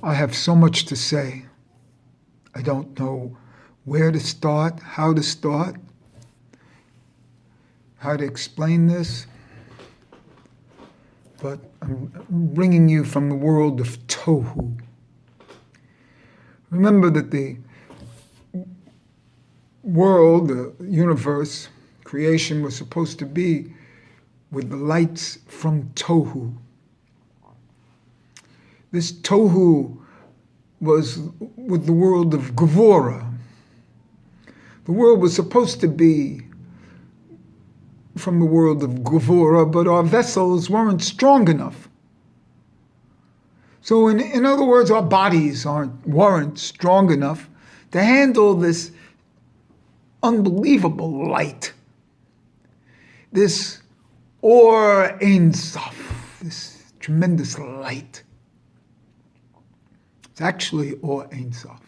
I have so much to say. I don't know where to start, how to explain this, but I'm bringing you from the world of Tohu. Remember that the world, the universe, creation was supposed to be with the lights from Tohu. This Tohu was with the world of Gevura. The world was supposed to be from the world of Gevura, but our vessels weren't strong enough. So in other words, our bodies weren't strong enough to handle this unbelievable light, this Or Ein Sof, this tremendous light. It's actually Or Ein Sof.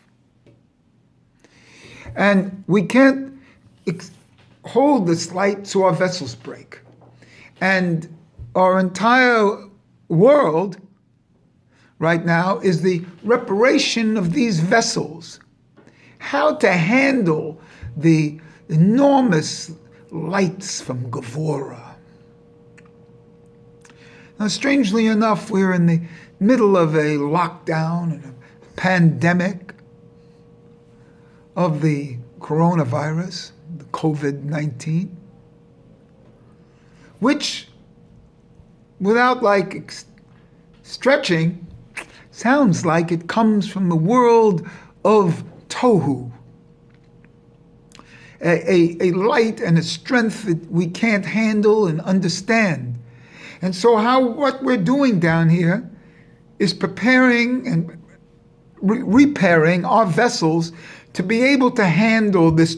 And we can't hold this light, so our vessels break. And our entire world right now is the reparation of these vessels. How to handle the enormous lights from Gevura. Now, strangely enough, we're in the middle of a lockdown and a pandemic of the coronavirus, the COVID-19, which, without stretching, sounds like it comes from the world of Tohu. A light and a strength that we can't handle and understand. And so what we're doing down here is preparing and repairing our vessels to be able to handle this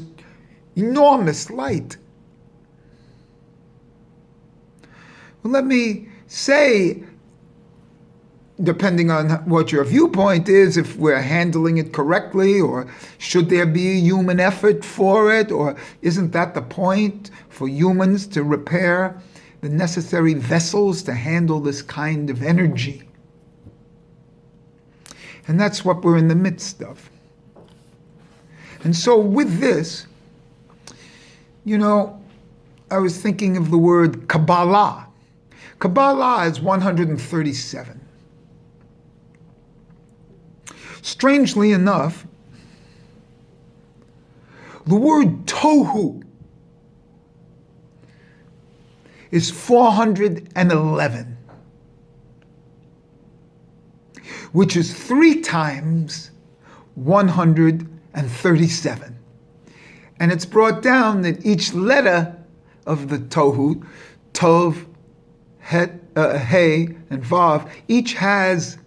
enormous light. Well, let me say, depending on what your viewpoint is, if we're handling it correctly, or should there be a human effort for it, or isn't that the point for humans to repair the necessary vessels to handle this kind of energy? And that's what we're in the midst of. And so with this, I was thinking of the word Kabbalah. Kabbalah is 137. Strangely enough, the word Tohu is 411, which is 3 times 137. And it's brought down that each letter of the Tohu, Tov, Het, He, and Vav, each has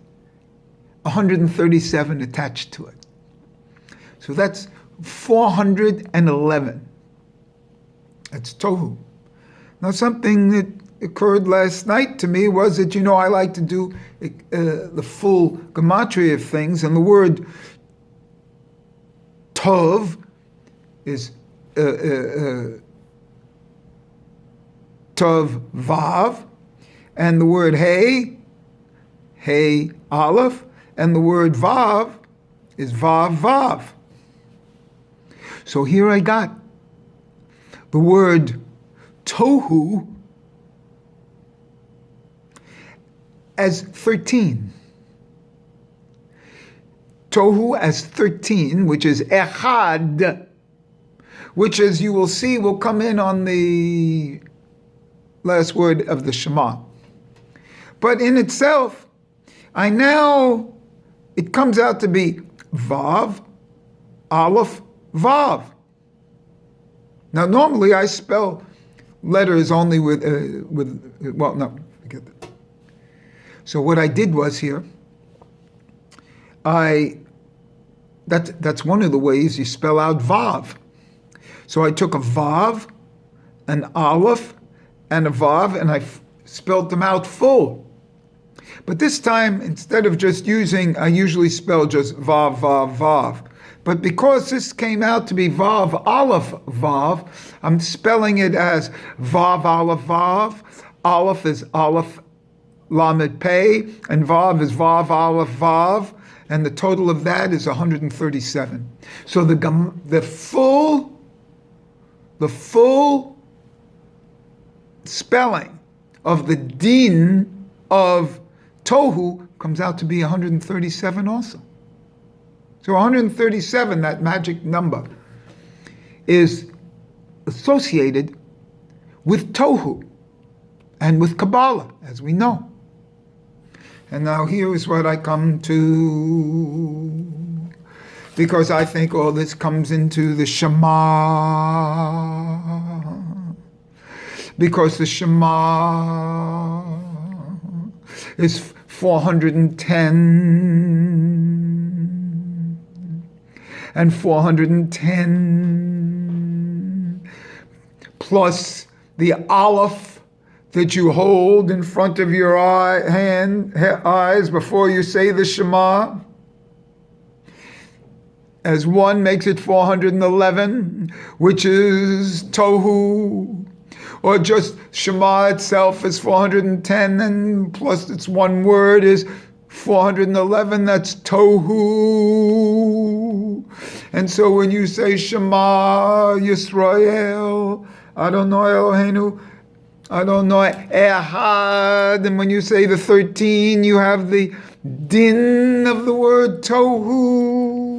137 attached to it. So that's 411. That's Tohu. Now, something that occurred last night to me was that, I like to do the full gematria of things, and the word Tov is Tov Vav, and the word He Aleph, and the word Vav is Vav Vav. So here I got the word Tohu as 13. Tohu as 13, which is Echad, which, as you will see, will come in on the last word of the Shema. But in itself, it comes out to be Vav, Aleph, Vav. Now, normally I spell letters only forget that. So what I did was here, that's one of the ways you spell out Vav. So I took a Vav, an Aleph, and a Vav, and I spelled them out full. But this time, instead of just I usually spell just Vav, Vav, Vav. But because this came out to be Vav, Aleph, Vav, I'm spelling it as Vav, Aleph, Vav. Aleph is Aleph, Lamed, Pei, and Vav is Vav, Aleph, Vav. and the total of that is 137. So the full spelling of the din of tohu comes out to be 137 also. So 137, that magic number, is associated with tohu and with Kabbalah, as we know. And now here is what I come to, because I think all this comes into the Shema, because the Shema is 410, and 410 plus the Aleph that you hold in front of your eyes before you say the Shema, as one makes it 411, which is Tohu, or just Shema itself is 410, and plus its one word is 411, that's Tohu. And so when you say Shema Yisrael, Adonai Eloheinu, Adonai Echad, and when you say the 13, you have the din of the word Tohu.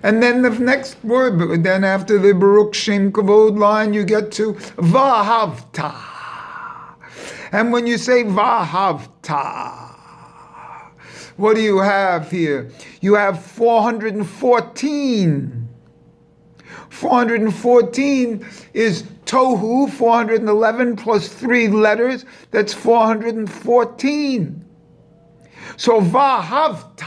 And then the next word, but then after the Baruch Shem Kavod line, you get to Vahavta. And when you say Vahavta, what do you have here? You have 414. 414 is Tohu, 411 plus 3 letters, that's 414. So Vahavta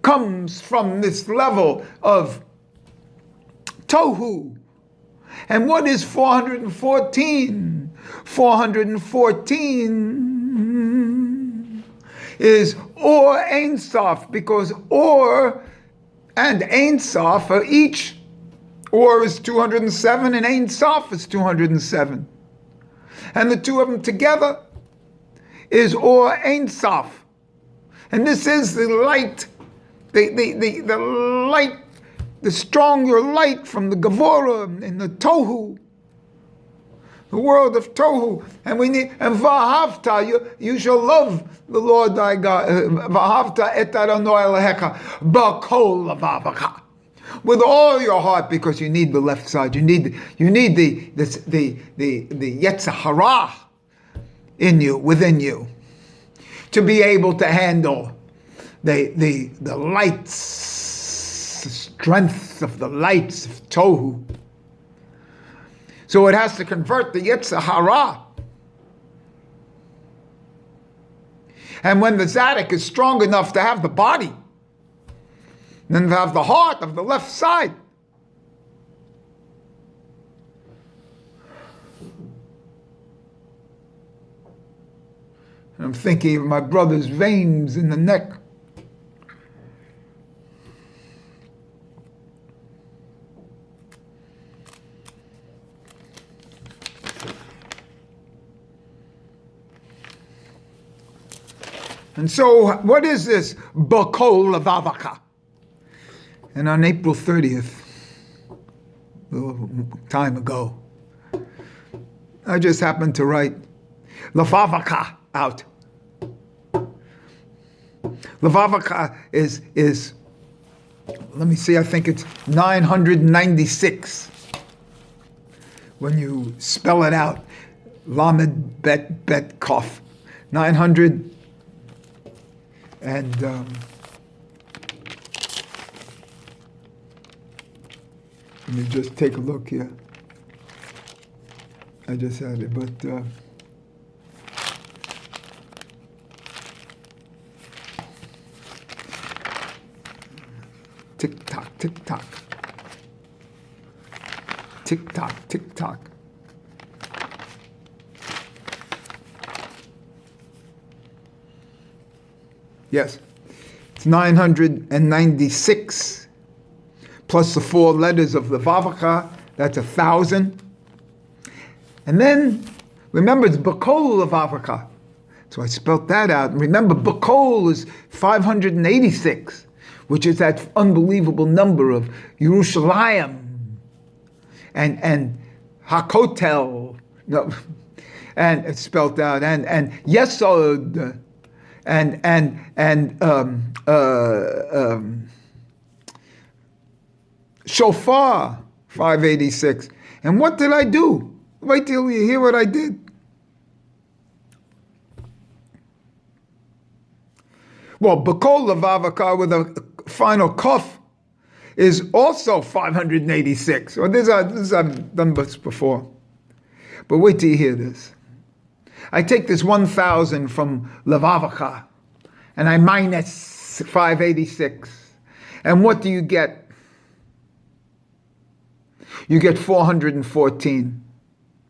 comes from this level of Tohu. And what is 414? 414 is Or Ein Sof, because Or and Ein Sof are each, Or is 207 and Ein Sof is 207. And the two of them together is Or Ein Sof. And this is the light, the light, the stronger light from the Gevurah in the Tohu, the world of Tohu. And we need, and Vahavta, you shall love the Lord thy God. Vahavta et Adonai Elohecha b'kol levavcha, with all your heart, because you need the left side. You need the Yetzer Hara in you, within you, to be able to handle the lights, the strength of the lights of Tohu. So it has to convert the Yetzer Hara. And when the Zadok is strong enough to have the body, then to have the heart of the left side, and I'm thinking of my brother's veins in the neck. And so, what is this B'kol levavcha? And on April 30th, a little time ago, I just happened to write levavcha out. Levavcha is, let me see, I think it's 996. When you spell it out, Lamed Bet Bet Kof, 900. And let me just take a look here. I just had it, but tick tock, tick tock, tick tock, tick tock. Yes, it's 996 plus the 4 letters of the Vavaka, that's 1,000. And then, remember, it's B'kol levavcha. So I spelt that out. And remember, Bakol is 586, which is that unbelievable number of Yerushalayim and Hakotel, no, and it's spelt out, and Yesod, and Shofar, 586. And what did I do? Wait till you hear what I did. Well, Bakol Levavaka with a final kuf is also 586. Well, this I've done this before. But wait till you hear this. I take this 1,000 from Levavaka and I minus 586. And what do you get? You get 414,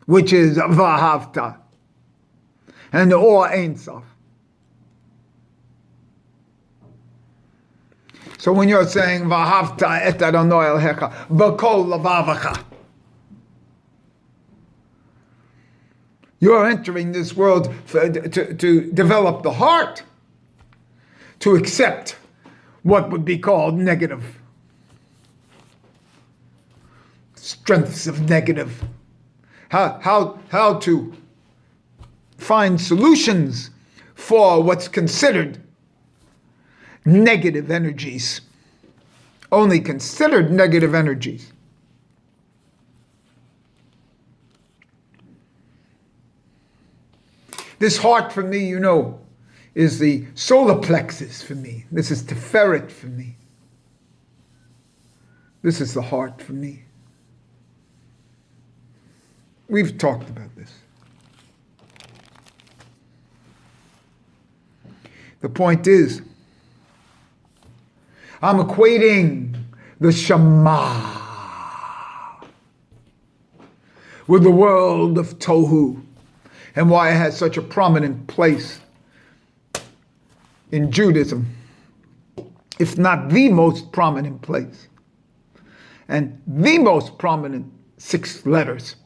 which is Vahavta. And the Or Ein Sof. So when you're saying Vahavta et Adonai Elohecha b'kol levavacha, you're entering this world to develop the heart to accept what would be called negative strengths of negative. How to find solutions for what's considered negative energies, only considered negative energies. This heart for me, you know, is the solar plexus for me. This is Tiferet for me. This is the heart for me. We've talked about this. The point is, I'm equating the Shema with the world of Tohu and why it has such a prominent place in Judaism, if not the most prominent place, and the most prominent 6 letters,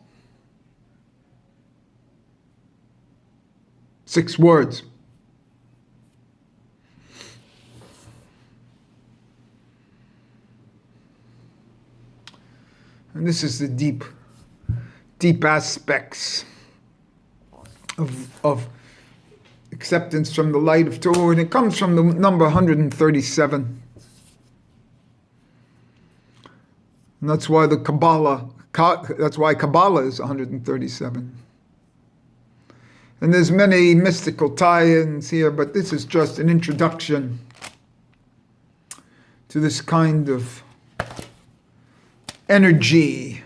6 words. And this is the deep aspects of acceptance from the light of Tohu, and it comes from the number 137. And that's why Kabbalah is 137. And there's many mystical tie-ins here, but this is just an introduction to this kind of energy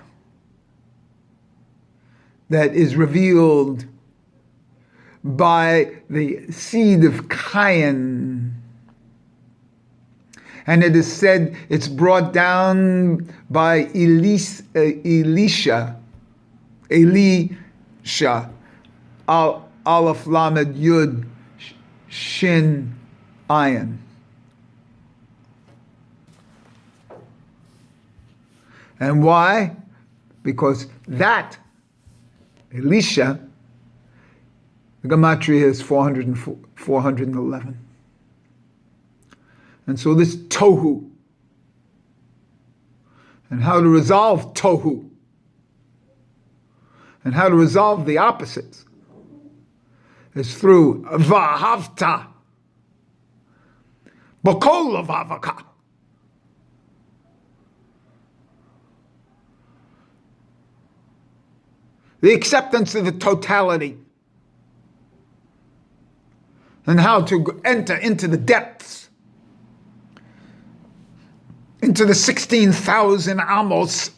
that is revealed by the seed of Cain. And it is said it's brought down by Elisha, Aleph Lamed Yud Shin Ayin. And why? Because that, Elisha, the Gematria is 411. And so this Tohu, and how to resolve Tohu, and how to resolve the opposites, is through Vahavta, B'kol Levavaka. The acceptance of the totality, and how to enter into the depths, into the 16,000 amos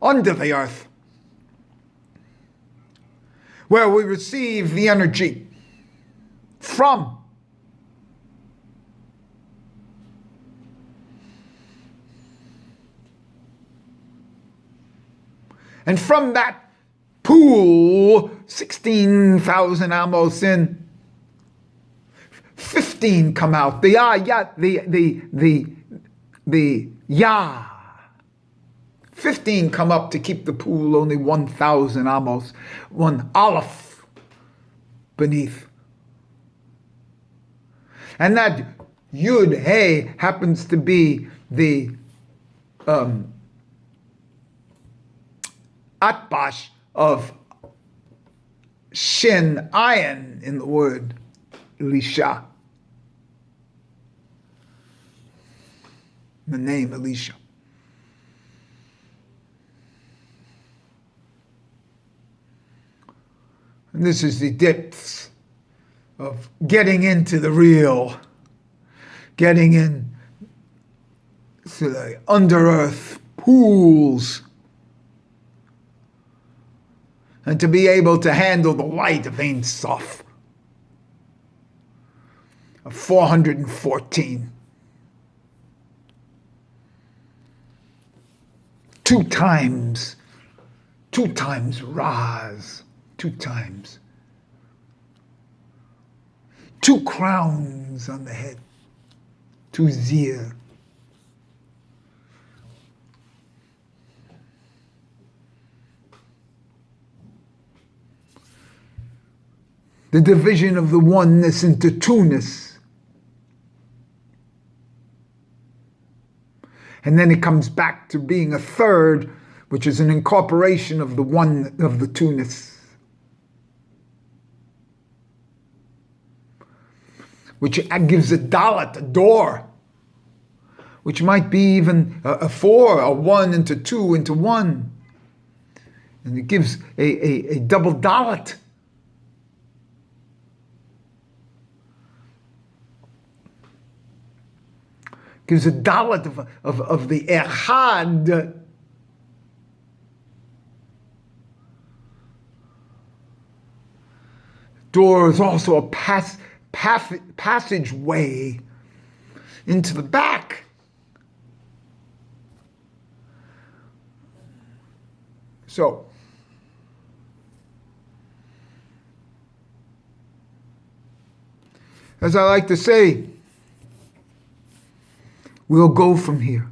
under the earth, where we receive the energy from. And from that pool, 16,000 amos in, 15 come out. The Yah. 15 come up to keep the pool only 1,000 amos, 1 aleph beneath And that Yud Hey happens to be the atbash of Shin Ayin in the word Elisha. The name Elisha. And this is the depths of getting into the real, getting in to the under earth pools, and to be able to handle the light of Ein Sof, of 414. Two times Raz, 2 times. 2 crowns on the head, 2 Zir. The division of the oneness into two-ness. And then it comes back to being a third, which is an incorporation of the one of the two-ness, which gives a dalat, a door, which might be even a 4, a 1 into 2 into 1. And it gives a double dalat. Gives a dalat of the echad. Door is also a passageway into the back. So, as I like to say, we'll go from here.